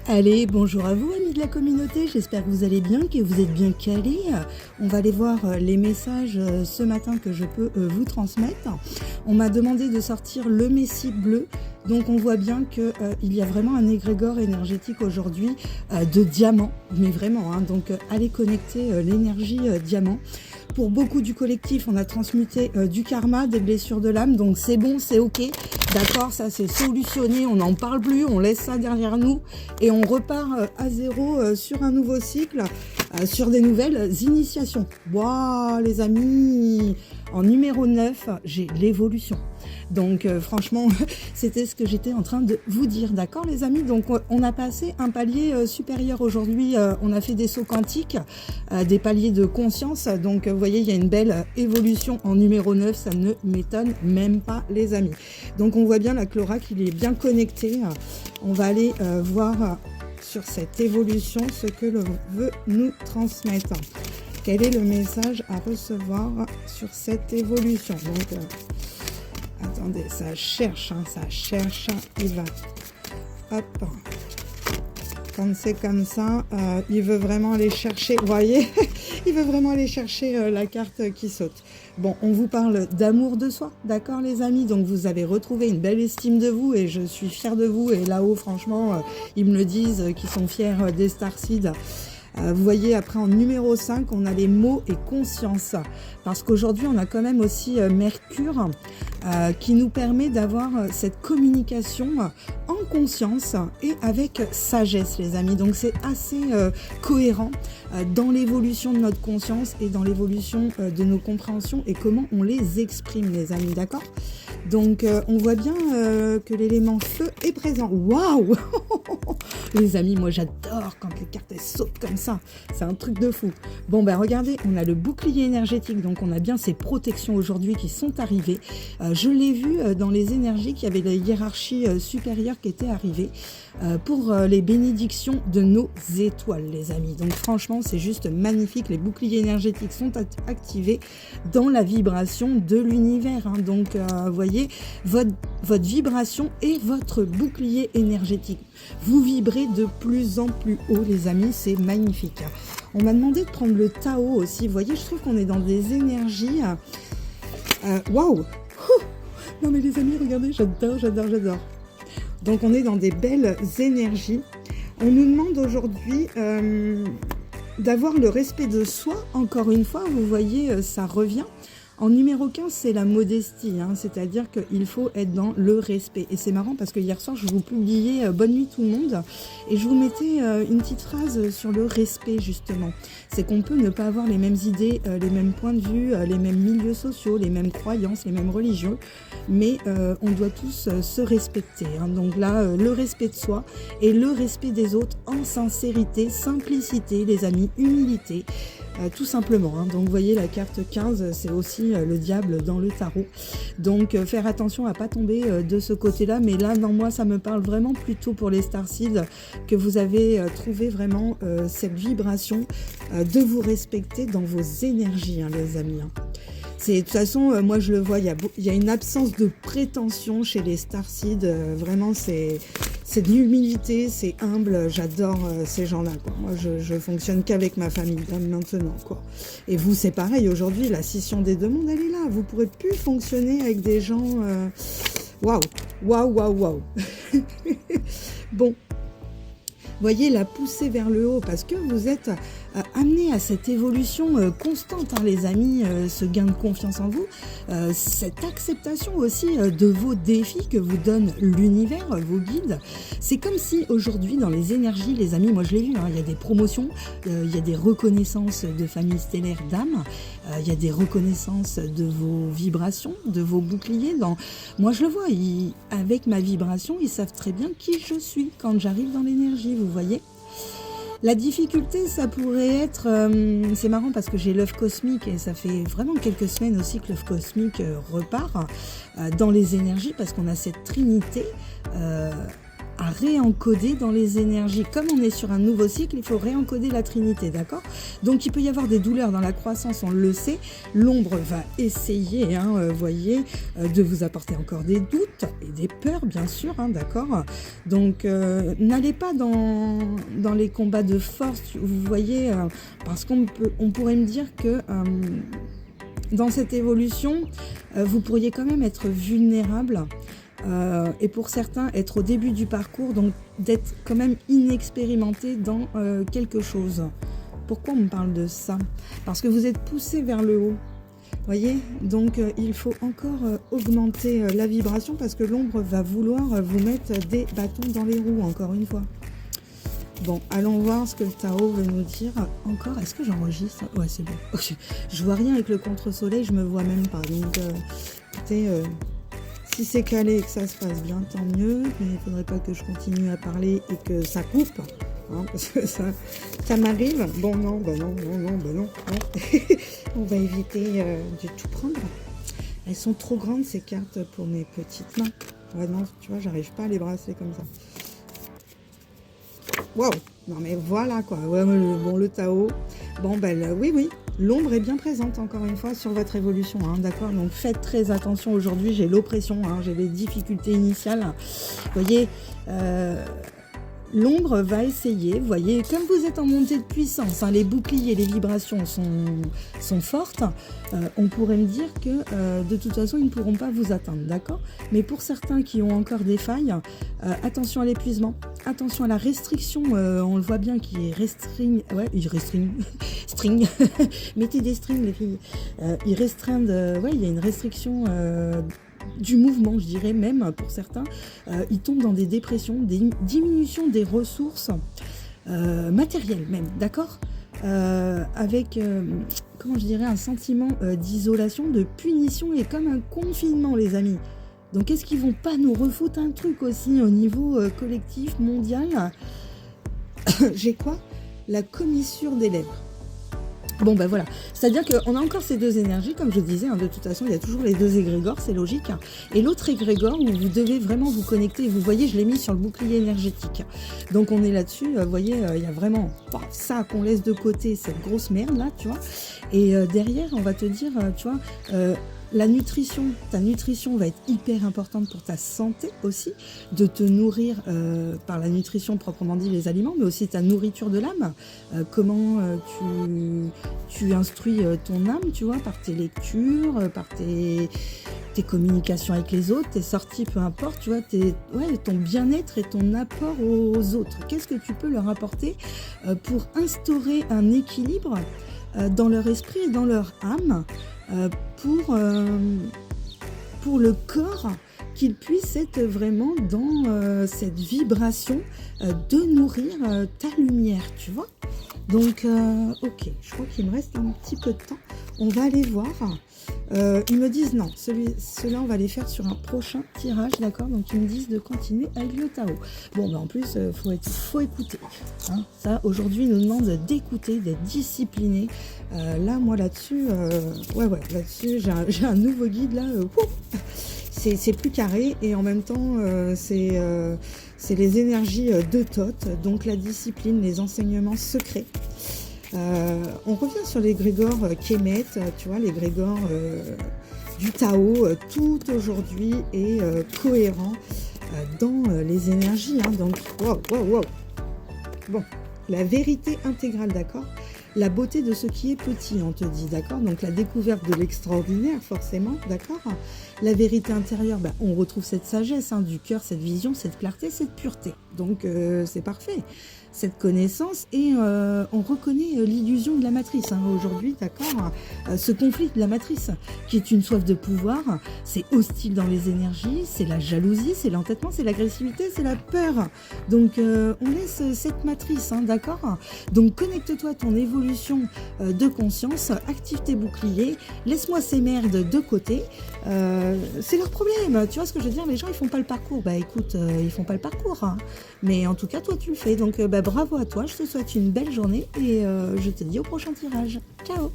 Allez, bonjour à vous amis de la communauté, j'espère que vous allez bien, que vous êtes bien calés. On va aller voir les messages ce matin que je peux vous transmettre. On m'a demandé de sortir le Messie bleu, donc on voit bien qu'il y a vraiment un égrégore énergétique aujourd'hui de diamant, mais vraiment, donc allez connecter l'énergie diamant. Pour beaucoup du collectif, on a transmuté du karma, des blessures de l'âme, donc c'est bon, c'est ok, d'accord, ça c'est solutionné, on n'en parle plus, on laisse ça derrière nous et on repart à zéro sur un nouveau cycle, sur des nouvelles initiations. Waouh les amis, en numéro 9, j'ai l'évolution. Donc franchement, c'était ce que j'étais en train de vous dire, d'accord les amis. Donc on a passé un palier supérieur aujourd'hui, on a fait des sauts quantiques, des paliers de conscience. Donc vous voyez, il y a une belle évolution en numéro 9, ça ne m'étonne même pas les amis. Donc on voit bien la Clorac, il est bien connecté. On va aller voir sur cette évolution ce que l'on veut nous transmettre. Quel est le message à recevoir sur cette évolution? Donc attendez, ça cherche, il va, hop, quand c'est comme ça, il veut vraiment aller chercher, vous voyez, il veut vraiment aller chercher la carte qui saute. Bon, on vous parle d'amour de soi, d'accord les amis, donc vous avez retrouvé une belle estime de vous et je suis fière de vous, et là-haut, franchement, ils me le disent, qu'ils sont fiers des Starseeds. Vous voyez, après en numéro 5, on a les mots et conscience. Parce qu'aujourd'hui, on a quand même aussi Mercure qui nous permet d'avoir cette communication en conscience et avec sagesse, les amis. Donc, c'est assez cohérent dans l'évolution de notre conscience et dans l'évolution de nos compréhensions et comment on les exprime, les amis, d'accord? Donc, on voit bien que l'élément feu est présent. Waouh! Les amis, moi j'adore quand les cartes elles sautent comme ça. C'est un truc de fou. Bon, ben regardez, on a le bouclier énergétique. Donc, on a bien ces protections aujourd'hui qui sont arrivées. Je l'ai vu dans les énergies qu'il y avait la hiérarchie supérieure qui était arrivée pour les bénédictions de nos étoiles, les amis. Donc, franchement, c'est juste magnifique. Les boucliers énergétiques sont activés dans la vibration de l'univers. Donc, vous voyez, votre vibration et votre bouclier énergétique. Vous vibrez de plus en plus haut, les amis, c'est magnifique. On m'a demandé de prendre le Tao aussi. Vous voyez, je trouve qu'on est dans des énergies. Waouh! Non mais les amis, regardez, j'adore. Donc on est dans des belles énergies. On nous demande aujourd'hui d'avoir le respect de soi. Encore une fois, vous voyez, ça revient. En numéro 15, c'est la modestie, c'est-à-dire qu'il faut être dans le respect. Et c'est marrant parce que hier soir, je vous publiais Bonne nuit tout le monde et je vous mettais une petite phrase sur le respect, justement. C'est qu'on peut ne pas avoir les mêmes idées, les mêmes points de vue, les mêmes milieux sociaux, les mêmes croyances, les mêmes religions, mais on doit tous se respecter. Donc là, le respect de soi et le respect des autres en sincérité, simplicité, les amis, humilité. Tout simplement. Donc vous voyez, la carte 15, c'est aussi le diable dans le tarot. Donc faire attention à pas tomber de ce côté-là. Mais là, non, moi, ça me parle vraiment plutôt pour les Starseeds que vous avez trouvé vraiment cette vibration de vous respecter dans vos énergies, les amis. De toute façon, moi je le vois, il y a une absence de prétention chez les Starseeds. Vraiment, c'est de l'humilité, c'est humble. J'adore ces gens-là. Moi, je fonctionne qu'avec ma famille maintenant, quoi. Et vous, c'est pareil. Aujourd'hui, la scission des deux mondes, elle est là. Vous ne pourrez plus fonctionner avec des gens... Waouh. Bon. Voyez la poussée vers le haut parce que vous êtes amenés à cette évolution constante, les amis, ce gain de confiance en vous, cette acceptation aussi de vos défis que vous donne l'univers, vos guides. C'est comme si aujourd'hui dans les énergies, les amis, moi je l'ai vu, il y a des promotions, il y a des reconnaissances de familles stellaires d'âme, il y a des reconnaissances de vos vibrations, de vos boucliers. Moi je le vois, avec ma vibration, ils savent très bien qui je suis quand j'arrive dans l'énergie, vous voyez. La difficulté, ça pourrait être... c'est marrant parce que j'ai l'œuf cosmique et ça fait vraiment quelques semaines aussi que l'œuf cosmique repart dans les énergies parce qu'on a cette trinité à réencoder dans les énergies. Comme on est sur un nouveau cycle, il faut réencoder la Trinité, d'accord? Donc il peut y avoir des douleurs dans la croissance, on le sait. L'ombre va essayer, voyez, de vous apporter encore des doutes et des peurs, bien sûr, d'accord? Donc n'allez pas dans les combats de force, vous voyez, parce qu'on pourrait me dire que dans cette évolution, vous pourriez quand même être vulnérable. Et pour certains, être au début du parcours, donc d'être quand même inexpérimenté dans quelque chose. Pourquoi on me parle de ça? Parce que vous êtes poussé vers le haut. Voyez, donc il faut encore augmenter la vibration parce que l'ombre va vouloir vous mettre des bâtons dans les roues, encore une fois. Bon, allons voir ce que le Tao veut nous dire. Encore, est-ce que j'enregistre? Ouais, c'est bon. Okay. Je vois rien avec le contre-soleil, je me vois même pas. Donc, écoutez... si c'est calé et que ça se passe bien, tant mieux. Mais il ne faudrait pas que je continue à parler et que ça coupe. Parce que ça m'arrive. Bon, non. On va éviter de tout prendre. Elles sont trop grandes, ces cartes, pour mes petites mains. Ouais, non, tu vois, j'arrive pas à les brasser comme ça. Waouh! Non, mais voilà, quoi. Ouais, bon, le Tao. Bon, ben, oui. L'ombre est bien présente, encore une fois, sur votre évolution, d'accord? Donc, faites très attention. Aujourd'hui, j'ai l'oppression, j'ai les difficultés initiales. Vous voyez, l'ombre va essayer, vous voyez, comme vous êtes en montée de puissance, les boucliers, les vibrations sont fortes, on pourrait me dire que de toute façon, ils ne pourront pas vous atteindre, d'accord? Mais pour certains qui ont encore des failles, attention à l'épuisement, attention à la restriction, on le voit bien qui restreignent, ils restreignent, string, mettez des strings les filles, ils restreignent, il y a une restriction du mouvement, je dirais même pour certains, ils tombent dans des dépressions, des diminutions des ressources matérielles même, d'accord, avec, comment je dirais, un sentiment d'isolation, de punition et comme un confinement, les amis. Donc est-ce qu'ils vont pas nous refoutre un truc aussi au niveau collectif, mondial? J'ai quoi? La commissure des lèvres. Bon, ben voilà, c'est-à-dire qu'on a encore ces deux énergies, comme je disais, de toute façon, il y a toujours les deux égrégores, c'est logique. Et l'autre égrégore où vous devez vraiment vous connecter, vous voyez, je l'ai mis sur le bouclier énergétique. Donc on est là-dessus, vous voyez, il y a vraiment ça qu'on laisse de côté, cette grosse merde là, tu vois. Et derrière, on va te dire, tu vois... la nutrition, ta nutrition va être hyper importante pour ta santé aussi, de te nourrir par la nutrition proprement dit, les aliments, mais aussi ta nourriture de l'âme. Comment tu instruis ton âme, tu vois, par tes lectures, par tes communications avec les autres, tes sorties, peu importe, tu vois, ton bien-être et ton apport aux autres. Qu'est-ce que tu peux leur apporter pour instaurer un équilibre dans leur esprit et dans leur âme, pour le corps, qu'il puisse être vraiment dans cette vibration de nourrir ta lumière, tu vois. Donc, ok, je crois qu'il me reste un petit peu de temps. On va aller voir. Ils me disent non, ceux-là on va les faire sur un prochain tirage, d'accord? Donc ils me disent de continuer avec le Tao. Bon, ben en plus, faut écouter. Ça, aujourd'hui, ils nous demandent d'écouter, d'être discipliné. Là, moi, là-dessus, là-dessus, j'ai un nouveau guide, là. C'est plus carré et en même temps, c'est les énergies de Thoth, donc la discipline, les enseignements secrets. On revient sur les grégores Kemet, tu vois, les grégores du Tao, tout aujourd'hui est cohérent dans les énergies. Donc, wow. Bon, la vérité intégrale, d'accord? La beauté de ce qui est petit, on te dit, d'accord? Donc la découverte de l'extraordinaire, forcément, d'accord? La vérité intérieure, on retrouve cette sagesse du cœur, cette vision, cette clarté, cette pureté. Donc c'est parfait. Cette connaissance et on reconnaît l'illusion de la matrice aujourd'hui, d'accord? Ce conflit de la matrice qui est une soif de pouvoir, c'est hostile dans les énergies, c'est la jalousie, c'est l'entêtement, c'est l'agressivité, c'est la peur. Donc on laisse cette matrice, d'accord? Donc connecte-toi à ton évolution de conscience, active tes boucliers, laisse-moi ces merdes de côté. C'est leur problème, tu vois ce que je veux dire? Les gens ils font pas le parcours, écoute, ils font pas le parcours, mais en tout cas toi tu le fais, donc bravo à toi, je te souhaite une belle journée et je te dis au prochain tirage. Ciao!